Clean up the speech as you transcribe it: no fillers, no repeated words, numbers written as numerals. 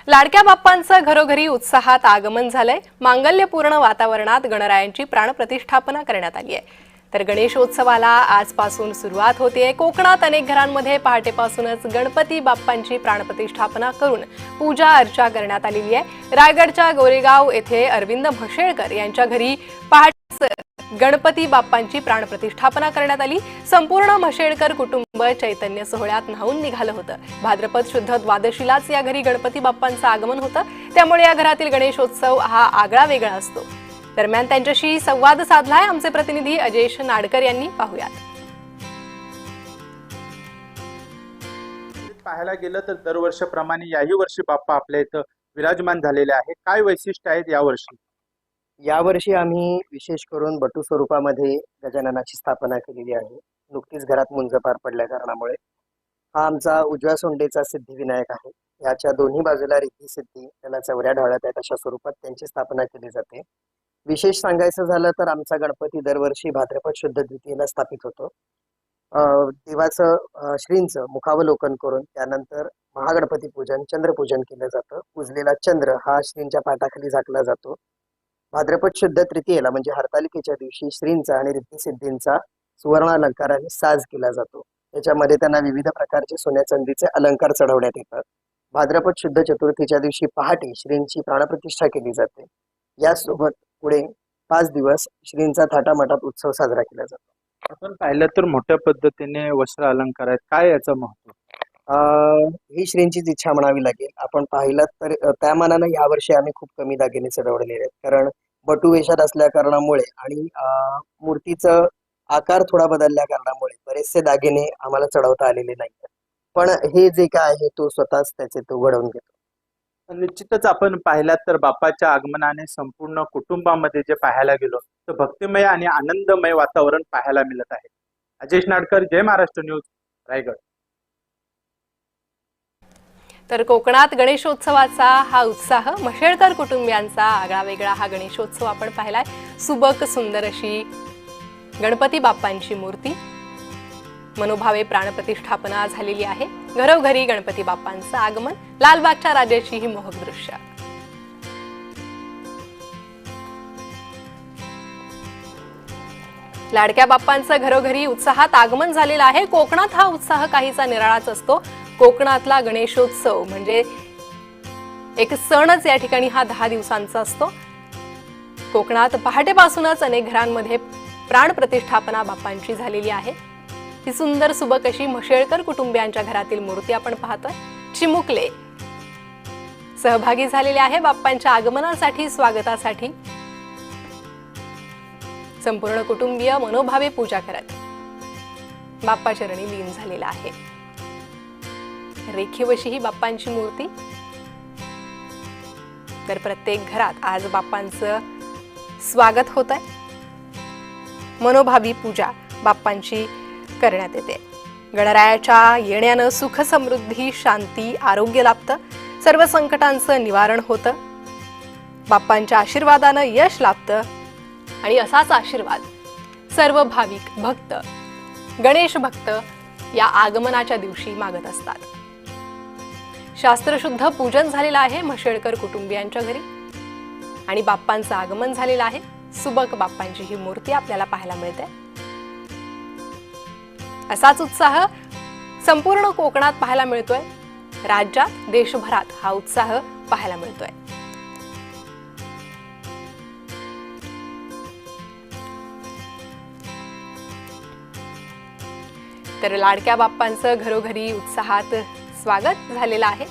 लाडक्या बाप्पांचं घरोघरी उत्साहात आगमन झालंय। मांगल्यपूर्ण वातावरणात गणरायांची प्राणप्रतिष्ठापना करण्यात आली आहे। तर गणेशोत्सवाला आजपासून सुरुवात होतेय। कोकणात अनेक घरांमध्ये पहाटेपासूनच गणपती बाप्पांची प्राणप्रतिष्ठापना करून पूजा अर्चा करण्यात आलेली आहे। रायगडच्या गोरेगाव येथे अरविंद म्हशेळकर यांच्या घरी पहाटे गणपती बाप्पांची प्राणप्रतिष्ठापना करण्यात आली। संपूर्ण म्हशेळकर कुटुंब चैतन्य सोहळ्यात न्हाऊन निघालं होतं। भाद्रपद शुद्ध द्वादशीलाच या घरी गणपती बाप्पांचं आगमन होतं, त्यामुळे या घरातील गणेशोत्सव हा आगळा वेगळा असतो। दरम्यान त्यांच्याशी संवाद साधलाय आमचे प्रतिनिधी अजेश नाडकर यांनी। पाहूयात। पाहायला गेलं तर दरवर्षीप्रमाणे याही वर्षी बाप्पा आपल्या इथं विराजमान झालेले आहे। काय वैशिष्ट्य आहेत यावर्षी? यावर्षी आम्ही विशेष करून बटू स्वरूपामध्ये गजाननाची स्थापना केलेली आहे। नुकतीच घरात मुंज पार पडल्या कारणामुळे हा आमचा उजव्या सोंडेचा सिद्धिविनायक आहे। याच्या दोन्ही बाजूला रिद्धी सिद्धी त्याला चौऱ्या ढाळत आहेत अशा स्वरूपात त्यांची स्थापना केली जाते। विशेष सांगायचं झालं तर आमचा गणपती दरवर्षी भाद्रपद शुद्ध द्वितीयेला स्थापित होतो। देवाचं श्रींचं मुखावलोकन करून त्यानंतर महागणपती पूजन चंद्रपूजन केलं जातं। उजलेला चंद्र हा श्रींच्या पाटाखाली झाकला जातो। भाद्रपद शुद्ध तृतीयेला म्हणजे हरतालिकेच्या दिवशी श्रींचा आणि रिद्धी सिद्धींचा सुवर्ण अलंकाराने साज केला जातो। त्याच्यामध्ये त्यांना विविध प्रकारचे सोन्या चांदीचे अलंकार चढवण्यात येतात। भाद्रपद शुद्ध चतुर्थीच्या दिवशी पहाटे श्रींची प्राणप्रतिष्ठा केली जाते। यासोबत पुढे 5 दिवस श्रींचा थाटामाटात उत्सव साजरा केला जातो। आपण पाहिलं तर मोठ्या पद्धतीने वस्त्र अलंकार आहेत, काय याचं महत्व? ही श्रींचीच इच्छा म्हणावी लागेल। आपण पाहिलं तर त्या मानानं यावर्षी आम्ही खूप कमी दागिने चढवलेले आहेत, कारण बटू वेशात असल्या कारणामुळे आणि मूर्तीचं आकार थोडा बदलल्या कारणामुळे बरेचसे दागिने आम्हाला चढवता आलेले नाहीत। पण हे जे काय आहे तो स्वतःच त्याचे तो घडवून घेतो। निश्चितच आपण पाहिलात तर बाप्पाच्या आगमनाने संपूर्ण कुटुंबामध्ये जे पाहायला गेलो तर भक्तिमय आणि आनंदमय वातावरण पाहायला मिळत आहे। अजेश नाडकर, जय महाराष्ट्र न्यूज, रायगड। तर कोकणात गणेशोत्सवाचा हा उत्साह, म्हशेळकर कुटुंबियांचा आगळा वेगळा हा गणेशोत्सव आपण पाहिलाय। सुबक सुंदर अशी गणपती बाप्पांची मूर्ती, मनोभावे प्राणप्रतिष्ठापना झालेली आहे। घरोघरी गणपती बाप्पांचं आगमन, लालबागच्या राजाची ही मोहक दृश्य। लाडक्या बाप्पांचं घरोघरी उत्साहात आगमन झालेलं आहे। कोकणात हा उत्साह काहीसा निराळाच असतो। कोकणातला गणेशोत्सव म्हणजे एक सणच या ठिकाणी हा 10 दिवसांचा असतो। कोकणात पहाटेपासूनच अनेक घरांमध्ये प्राणप्रतिष्ठापना बाप्पांची झालेली आहे। ही सुंदर सुबक अशी म्हशेळकर कुटुंबियांच्या घरातील मूर्ती आपण पाहतोय। चिमुकले सहभागी झालेले आहे बाप्पांच्या आगमनासाठी, स्वागतासाठी। संपूर्ण कुटुंबीय मनोभावे पूजा करत बाप्पा चरणी लीन झालेला आहे। रेखीव अशी ही बाप्पांची मूर्ती। तर प्रत्येक घरात आज बाप्पांचं स्वागत होत आहे। मनोभावी पूजा बाप्पांची करण्यात येते। गणरायाच्या येण्यानं सुख समृद्धी शांती आरोग्य लाभतं, सर्व संकटांचं निवारण होतं, बाप्पांच्या आशीर्वादानं यश लाभतं आणि असाच आशीर्वाद सर्व भाविक भक्त गणेश भक्त या आगमनाच्या दिवशी मागत असतात। शास्त्रशुद्ध पूजन झालेलं आहे म्हशेळकर कुटुंबियांच्या घरी आणि बाप्पांचं आगमन झालेलं आहे। सुबक बाप्पांची ही मूर्ती आपल्याला पाहायला मिळते। असाच उत्साह संपूर्ण कोकणात पाहायला मिळतोय। राज्यात देशभरात हा उत्साह पाहायला मिळतोय। तर लाडक्या बाप्पांचं घरोघरी उत्साहात स्वागत झालेलं आहे।